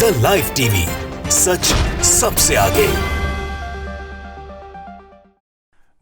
India live TV, सच सबसे आगे।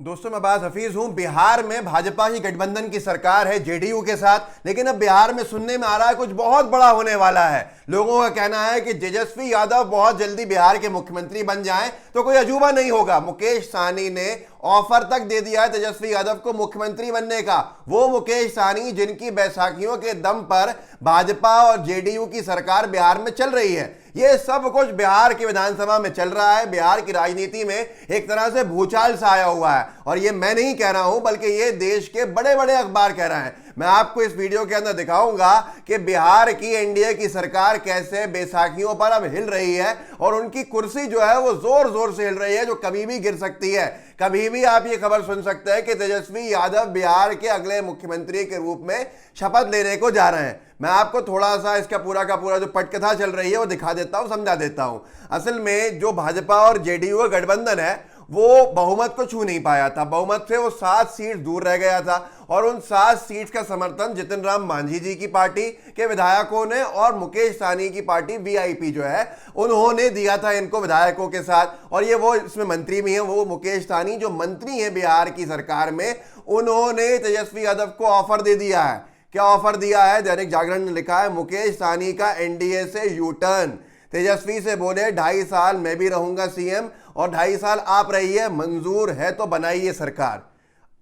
दोस्तों, मैं अब्बास हफीज हूं। बिहार में भाजपा की गठबंधन की सरकार है जेडीयू के साथ, लेकिन अब बिहार में सुनने में आ रहा है कुछ बहुत बड़ा होने वाला है। लोगों का कहना है कि तेजस्वी यादव बहुत जल्दी बिहार के मुख्यमंत्री बन जाएं तो कोई अजूबा नहीं होगा। मुकेश सहनी ने ऑफर तक दे दिया है तेजस्वी यादव को मुख्यमंत्री बनने का। वो मुकेश सहनी जिनकी बैसाखियों के दम पर भाजपा और जेडीयू की सरकार बिहार में चल रही है। ये सब कुछ बिहार की विधानसभा में चल रहा है। बिहार की राजनीति में एक तरह से भूचाल सा आया हुआ है, और ये मैं नहीं कह रहा हूं बल्कि ये देश के बड़े बड़े अखबार कह रहे हैं। मैं आपको इस वीडियो के अंदर दिखाऊंगा कि बिहार की एनडीए की सरकार कैसे बैसाखियों पर अब हिल रही है, और उनकी कुर्सी जो है वो जोर जोर से हिल रही है, जो कभी भी गिर सकती है। कभी भी आप ये खबर सुन सकते हैं कि तेजस्वी यादव बिहार के अगले मुख्यमंत्री के रूप में शपथ लेने को जा रहे हैं। मैं आपको थोड़ा सा इसका पूरा का पूरा जो पटकथा चल रही है वो दिखा देता हूं, समझा देता हूं। असल में जो भाजपा और जेडीयू का गठबंधन है वो बहुमत को छू नहीं पाया था। बहुमत से वो 7 सीट दूर रह गया था, और उन 7 सीट का समर्थन जितन राम मांझी जी की पार्टी के विधायकों ने और मुकेश सहनी की पार्टी वीआईपी जो है उन्होंने दिया था इनको विधायकों के साथ। और ये वो इसमें मंत्री भी हैं, वो मुकेश सहनी जो मंत्री हैं बिहार की सरकार में, उन्होंने तेजस्वी यादव को ऑफर दे दिया है। क्या ऑफर दिया है? दैनिक जागरण ने लिखा है, मुकेश सहनी का एनडीए से यू टर्न। तेजस्वी से बोले 2.5 साल मैं भी रहूंगा सीएम और 2.5 साल आप रहिए, मंजूर है तो बनाइए सरकार।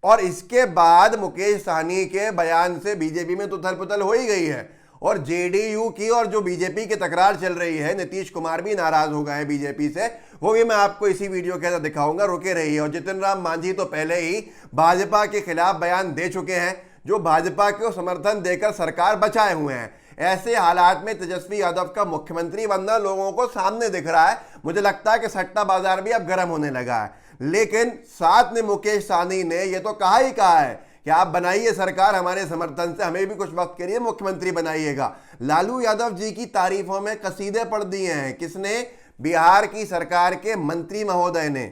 और इसके बाद मुकेश सहनी के बयान से बीजेपी में तो उथल पुथल हो ही गई है, और जेडीयू की और जो बीजेपी की तकरार चल रही है, नीतीश कुमार भी नाराज हो गए हैं बीजेपी से, वो भी मैं आपको इसी वीडियो के अंदर दिखाऊंगा। रुके रहिए। और जितन राम मांझी तो पहले ही भाजपा के खिलाफ बयान दे चुके हैं, जो भाजपा को समर्थन देकर सरकार बचाए हुए हैं। ऐसे हालात में तेजस्वी यादव का मुख्यमंत्री बनना लोगों को सामने दिख रहा है। मुझे लगता है कि सट्टा बाजार भी अब गर्म होने लगा है। लेकिन साथ में मुकेश सहनी ने यह तो कहा ही कहा है कि आप बनाइए सरकार हमारे समर्थन से, हमें भी कुछ वक्त के लिए मुख्यमंत्री बनाइएगा। लालू यादव जी की तारीफों में कसीदे पढ़ दिए हैं। किसने? बिहार की सरकार के मंत्री महोदय ने।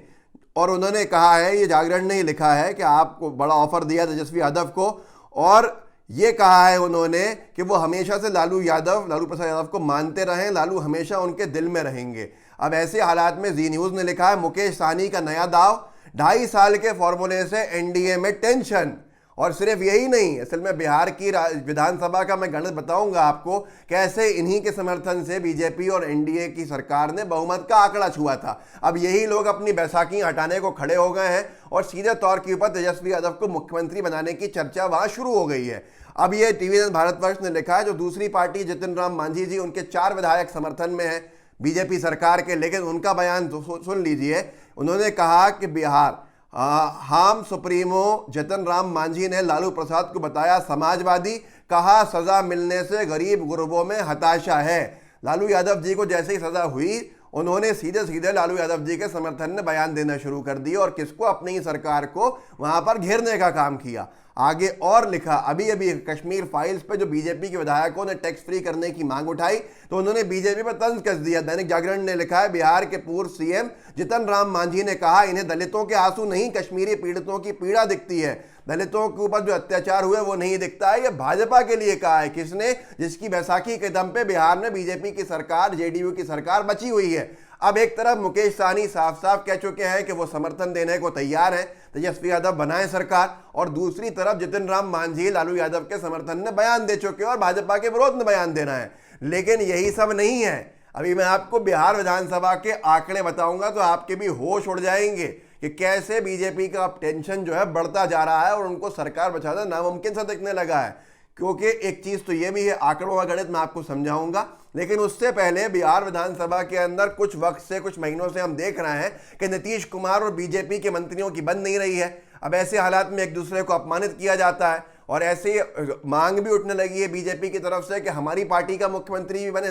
और उन्होंने कहा है, ये जागरण ने ही लिखा है, कि आपको बड़ा ऑफर दिया तेजस्वी यादव को, और ये कहा है उन्होंने कि वो हमेशा से लालू प्रसाद यादव को मानते रहें, लालू हमेशा उनके दिल में रहेंगे। अब ऐसे हालात में जी न्यूज़ ने लिखा है, मुकेश सहनी का नया दाव, 2.5 साल के फॉर्मूले से एनडीए में टेंशन। और सिर्फ यही नहीं, असल में बिहार की विधानसभा का मैं गणित बताऊंगा आपको, कैसे इन्हीं के समर्थन से बीजेपी और एनडीए की सरकार ने बहुमत का आंकड़ा छुआ था। अब यही लोग अपनी बैसाखियां हटाने को खड़े हो गए हैं, और सीधे तौर के ऊपर तेजस्वी यादव को मुख्यमंत्री बनाने की चर्चा वहां शुरू हो गई है। अब ये टीवी भारतवर्ष ने लिखा है, जो दूसरी पार्टी जितन राम मांझी जी, उनके 4 विधायक समर्थन में है बीजेपी सरकार के, लेकिन उनका बयान सुन लीजिए। उन्होंने कहा कि बिहार हम सुप्रीमो जितन राम मांझी ने लालू प्रसाद को बताया समाजवादी, कहा सजा मिलने से गरीब गुरबों में हताशा है। लालू यादव जी को जैसे ही सजा हुई, उन्होंने सीधे सीधे लालू यादव जी के समर्थन में बयान देना शुरू कर दिया, और किसको? अपनी ही सरकार को वहां पर घेरने का काम किया। आगे और लिखा, अभी अभी कश्मीर फाइल्स पे जो बीजेपी के विधायकों ने टैक्स फ्री करने की मांग उठाई, तो उन्होंने बीजेपी पर तंज कस दिया। दैनिक जागरण ने लिखा है, बिहार के पूर्व सीएम जितन राम मांझी ने कहा, इन्हें दलितों के आंसू नहीं, कश्मीरी पीड़ितों की पीड़ा दिखती है, दलितों के ऊपर जो अत्याचार हुए वो नहीं दिखता है। ये भाजपा के लिए कहा है। किसने? जिसकी बैसाखी के दम पे बिहार में बीजेपी की सरकार, जेडीयू की सरकार बची हुई है। अब एक तरफ मुकेश सहनी साफ साफ कह चुके हैं कि वो समर्थन देने को तैयार हैं, तेजस्वी यादव बनाए सरकार, और दूसरी तरफ जितन राम मांझी लालू यादव के समर्थन में बयान दे चुके हैं और भाजपा के विरोध में बयान देना है। लेकिन यही सब नहीं है। अभी मैं आपको बिहार विधानसभा के आंकड़े बताऊंगा तो आपके भी होश उड़ जाएंगे कि कैसे बीजेपी का टेंशन जो है बढ़ता जा रहा है, और उनको सरकार बचाना नामुमकिन सा दिखने लगा है। क्योंकि एक चीज तो ये भी है, आंकड़ों का गणित मैं आपको समझाऊंगा, लेकिन उससे पहले बिहार विधानसभा के अंदर कुछ वक्त से, कुछ महीनों से हम देख रहे हैं कि नीतीश कुमार और बीजेपी के मंत्रियों की बन नहीं रही है। अब ऐसे हालात में एक दूसरे को अपमानित किया जाता है, और ऐसे मांग भी उठने लगी है बीजेपी की तरफ से कि हमारी पार्टी का मुख्यमंत्री भी बने।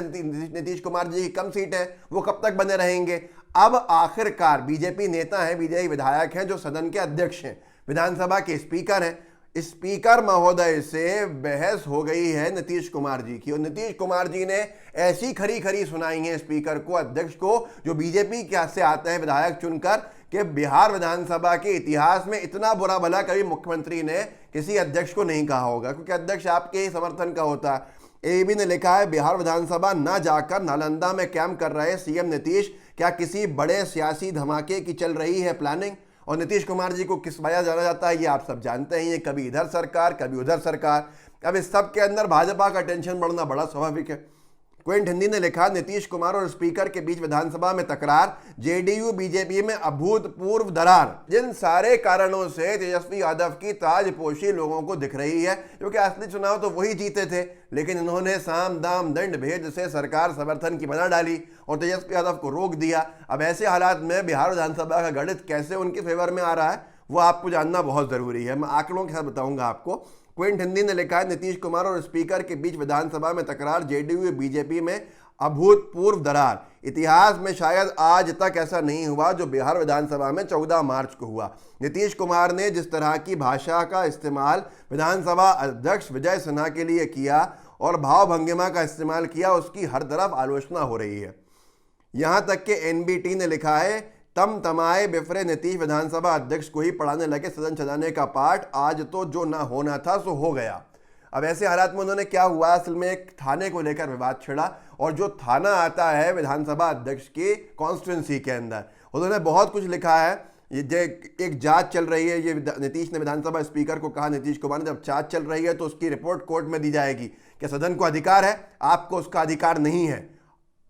नीतीश कुमार जी की कम सीट है, वो कब तक बने रहेंगे? अब आखिरकार बीजेपी नेता हैं, बीजेपी विधायक हैं, जो सदन के अध्यक्ष हैं, विधानसभा के स्पीकर हैं, स्पीकर महोदय से बहस हो गई है नीतीश कुमार जी की, और नीतीश कुमार जी ने ऐसी खरी खरी सुनाई है स्पीकर को, अध्यक्ष को, जो बीजेपी क्या से आते हैं विधायक चुनकर, कि बिहार विधानसभा के इतिहास में इतना बुरा भला कभी मुख्यमंत्री ने किसी अध्यक्ष को नहीं कहा होगा, क्योंकि अध्यक्ष आपके ही समर्थन का होता है। एबीपी ने लिखा है बिहार विधानसभा न जाकर नालंदा में कैंप कर रहे सीएम नीतीश, क्या किसी बड़े सियासी धमाके की चल रही है प्लानिंग। और नीतीश कुमार जी को किस वजह जाना जाता है ये आप सब जानते हैं, ये कभी इधर सरकार कभी उधर सरकार। अब इस सब के अंदर भाजपा का टेंशन बढ़ना बड़ा स्वाभाविक है। क्विंट हिंदी ने लिखा नीतीश कुमार और स्पीकर के बीच विधानसभा में तकरार, जेडीयू बीजेपी में अभूतपूर्व दरार। जिन सारे कारणों से तेजस्वी यादव की ताजपोशी लोगों को दिख रही है, क्योंकि असली चुनाव तो वही जीते थे, लेकिन इन्होंने साम दाम दंड भेद से सरकार समर्थन की बना डाली और तेजस्वी यादव को रोक दिया। अब ऐसे हालात में बिहार विधानसभा का गणित कैसे उनके फेवर में आ रहा है वो आपको जानना बहुत जरूरी है। मैं आंकड़ों के साथ बताऊंगा आपको। क्विंट हिंदी ने लिखा है नीतीश कुमार और स्पीकर के बीच विधानसभा में तकरार, जेडीयू बीजेपी में अभूतपूर्व दरार। इतिहास में शायद आज तक ऐसा नहीं हुआ जो बिहार विधानसभा में 14 मार्च को हुआ। नीतीश कुमार ने जिस तरह की भाषा का इस्तेमाल विधानसभा अध्यक्ष विजय सिन्हा के लिए किया और भाव भंगिमा का इस्तेमाल किया, उसकी हर तरफ आलोचना हो रही है। यहां तक कि एनबीटी ने लिखा है तम तमाए बिफरे नीतीश, विधानसभा अध्यक्ष को ही पढ़ाने लगे सदन सजाने का पाठ, आज तो जो ना होना था सो हो गया। अब ऐसे हालात में उन्होंने क्या हुआ, असल में एक थाने को लेकर विवाद छिड़ा और जो थाना आता है विधानसभा अध्यक्ष की कॉन्स्टिट्यूंसी के अंदर, उन्होंने बहुत कुछ लिखा है। ये एक जांच चल रही है, ये नीतीश ने विधानसभा स्पीकर को कहा, नीतीश कुमार ने, जब जांच चल रही है तो उसकी रिपोर्ट कोर्ट में दी जाएगी। क्या सदन को अधिकार है? आपको उसका अधिकार नहीं है।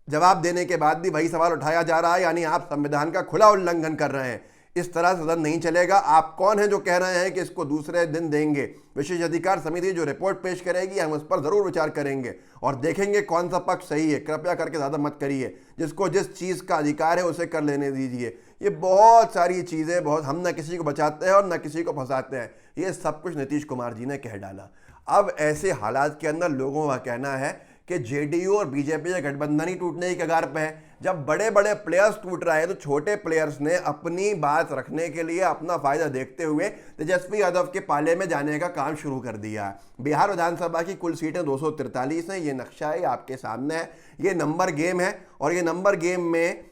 जवाब देने के बाद भी वही सवाल उठाया जा रहा है, यानी आप संविधान का खुला उल्लंघन कर रहे हैं। इस तरह सदन नहीं चलेगा। आप कौन हैं जो कह रहे हैं कि इसको दूसरे दिन देंगे? विशेष अधिकार समिति जो रिपोर्ट पेश करेगी हम उस पर जरूर विचार करेंगे और देखेंगे कौन सा पक्ष सही है। कृपया करके ज़्यादा मत करिए, जिसको जिस चीज़ का अधिकार है उसे कर लेने दीजिए। ये बहुत सारी चीज़ें, बहुत, हम न किसी को बचाते हैं और न किसी को फंसाते हैं, ये सब कुछ नीतीश कुमार जी ने कह डाला। अब ऐसे हालात के अंदर लोगों का कहना है कि जेडीयू और बीजेपी का गठबंधन ही टूटने की कगार पे है। जब बड़े बड़े प्लेयर्स टूट रहे हैं तो छोटे प्लेयर्स ने अपनी बात रखने के लिए, अपना फायदा देखते हुए तेजस्वी यादव के पाले में जाने का काम शुरू कर दिया है। बिहार विधानसभा की कुल सीटें 243 हैं। ये नक्शा है, आपके सामने है, ये नंबर गेम है और ये नंबर गेम में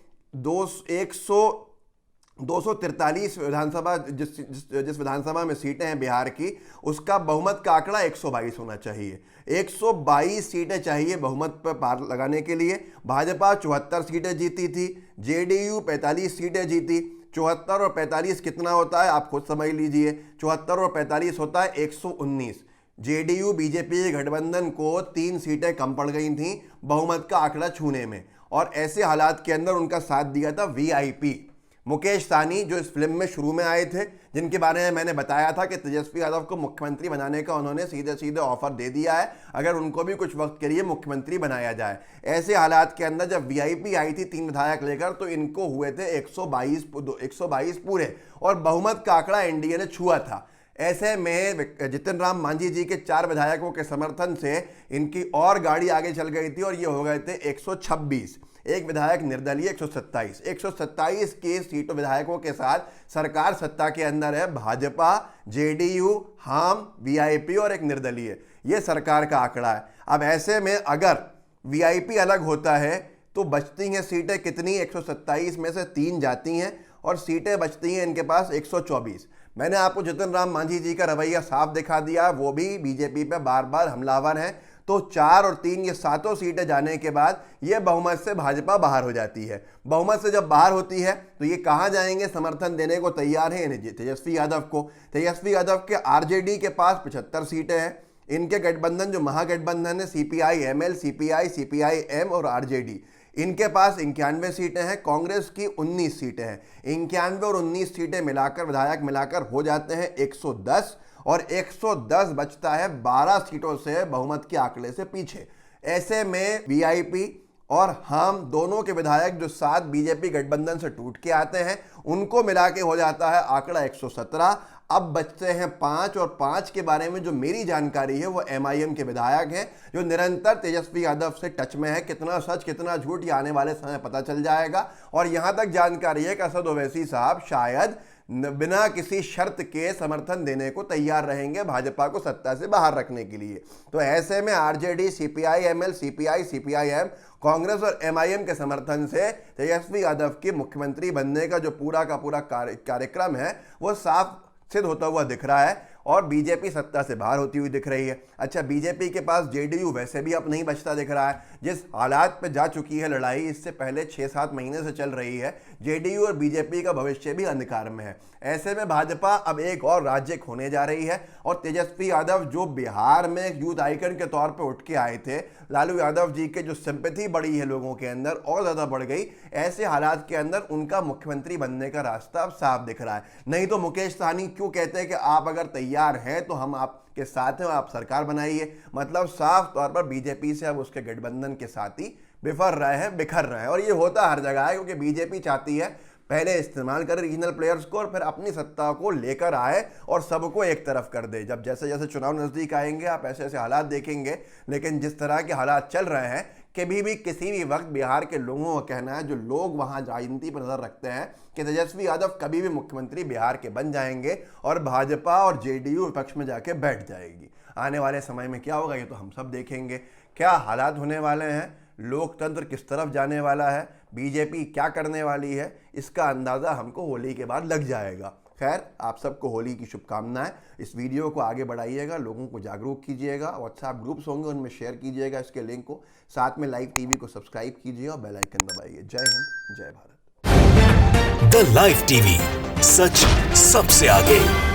243 विधानसभा जिस विधानसभा में सीटें हैं बिहार की, उसका बहुमत का आंकड़ा 122 होना चाहिए। 122 सीटें चाहिए बहुमत पर पार लगाने के लिए। भाजपा 74 सीटें जीती थी, जेडीयू 45 सीटें जीती। 74 और 45 कितना होता है आप खुद समझ लीजिए। 74 और 45 होता है 119। जेडीयू बीजेपी के गठबंधन को 3 सीटें कम पड़ गई थी बहुमत का आंकड़ा छूने में, और ऐसे हालात के अंदर उनका साथ दिया था वीआईपी मुकेश सहनी, जो इस फिल्म में शुरू में आए थे, जिनके बारे में मैंने बताया था कि तेजस्वी यादव को मुख्यमंत्री बनाने का उन्होंने सीधे सीधे ऑफर दे दिया है, अगर उनको भी कुछ वक्त के लिए मुख्यमंत्री बनाया जाए। ऐसे हालात के अंदर जब वीआईपी आई थी 3 विधायक लेकर, तो इनको हुए थे 122 पूरे और बहुमत का आंकड़ा एनडीए ने छुआ था। ऐसे में जितिन राम मांझी जी के 4 विधायकों के समर्थन से इनकी और गाड़ी आगे चल गई थी और ये हो गए थे 126। एक विधायक निर्दलीय 127 के सीटों विधायकों के साथ सरकार सत्ता के अंदर है। भाजपा, जेडीयू, हम, वीआईपी और एक निर्दलीय, ये सरकार का आंकड़ा है। अब ऐसे में अगर वीआईपी अलग होता है तो बचती हैं सीटें कितनी? 127 में से 3 जाती हैं और सीटें बचती हैं इनके पास 124। मैंने आपको जितिन राम मांझी जी का रवैया साफ दिखा दिया, वो भी बीजेपी पे बार बार हमलावर हैं। तो 4 और 3 ये 7 सीटें जाने के बाद ये बहुमत से भाजपा बाहर हो जाती है। बहुमत से जब बाहर होती है तो ये कहाँ जाएंगे? समर्थन देने को तैयार है तेजस्वी यादव को। तेजस्वी यादव के आरजेडी के पास 75 सीटें हैं। इनके गठबंधन जो महागठबंधन है, सीपीआई एमएल, सीपीआई एम और आरजेडी, इनके पास 91 सीटें हैं। कांग्रेस की 19 सीटें हैं। 91 और 19 सीटें मिलाकर, विधायक मिलाकर हो जाते हैं 110 और 110 बचता है 12 सीटों से बहुमत के आंकड़े से पीछे। ऐसे में वीआईपी और हम दोनों के विधायक जो 7 बीजेपी गठबंधन से टूट के आते हैं, उनको मिला के हो जाता है आंकड़ा 117। अब बचते हैं 5 और 5 के बारे में जो मेरी जानकारी है वो एमआईएम के विधायक हैं, जो निरंतर तेजस्वी यादव से टच में है। कितना सच कितना झूठ ये आने वाले समय पता चल जाएगा। और यहां तक जानकारी है कि असद ओवैसी साहब शायद बिना किसी शर्त के समर्थन देने को तैयार रहेंगे भाजपा को सत्ता से बाहर रखने के लिए। तो ऐसे में RJD, CPI ML, CPI M, Congress और एमआईएम के समर्थन से तेजस्वी यादव के मुख्यमंत्री बनने का जो पूरा का पूरा कार्यक्रम है वो साफ सिद्ध होता हुआ दिख रहा है। और बीजेपी सत्ता से बाहर होती हुई दिख रही है। अच्छा, बीजेपी के पास जेडीयू वैसे भी अब नहीं बचता दिख रहा है। जिस हालात पे जा चुकी है लड़ाई, इससे पहले 6-7 महीने से चल रही है, जेडीयू और बीजेपी का भविष्य भी अंधकार में है। ऐसे में भाजपा अब एक और राज्य खोने जा रही है और तेजस्वी यादव जो बिहार में एक यूथ आइकन के तौर पर उठ के आए थे, लालू यादव जी के जो सिंपैथी बढ़ी है लोगों के अंदर और ज़्यादा बढ़ गई, ऐसे हालात के अंदर उनका मुख्यमंत्री बनने का रास्ता अब साफ दिख रहा है। नहीं तो मुकेश सहनी क्यों कहते हैं कि आप अगर तैयार हैं तो हम आपके साथ हैं, आप सरकार बनाइए। मतलब साफ तौर पर बीजेपी से अब उसके गठबंधन के साथी बिफर रहे हैं, बिखर रहे हैं। और ये होता हर जगह है, क्योंकि बीजेपी चाहती है पहले इस्तेमाल करे रीजनल प्लेयर्स को और फिर अपनी सत्ता को लेकर आए और सबको एक तरफ कर दे। जब जैसे जैसे चुनाव नज़दीक आएंगे आप ऐसे ऐसे हालात देखेंगे। लेकिन जिस तरह के हालात चल रहे हैं, कभी भी किसी भी वक्त बिहार के लोगों का कहना है, जो लोग वहाँ राजनीति पर नजर रखते हैं, कि तेजस्वी यादव कभी भी मुख्यमंत्री बिहार के बन जाएंगे और भाजपा और जेडीयू विपक्ष में जाके बैठ जाएगी। आने वाले समय में क्या होगा ये तो हम सब देखेंगे। क्या हालात होने वाले हैं, लोकतंत्र किस तरफ जाने वाला है, बीजेपी क्या करने वाली है, इसका अंदाज़ा हमको होली के बाद लग जाएगा। खैर, आप सबको होली की शुभकामनाएं। इस वीडियो को आगे बढ़ाइएगा, लोगों को जागरूक कीजिएगा, व्हाट्सएप ग्रुप्स होंगे उनमें शेयर कीजिएगा इसके लिंक को, साथ में लाइव टीवी को सब्सक्राइब कीजिए और बेल आइकन दबाइए। जय हिंद, जय भारत। द लाइव टीवी, सच सबसे आगे।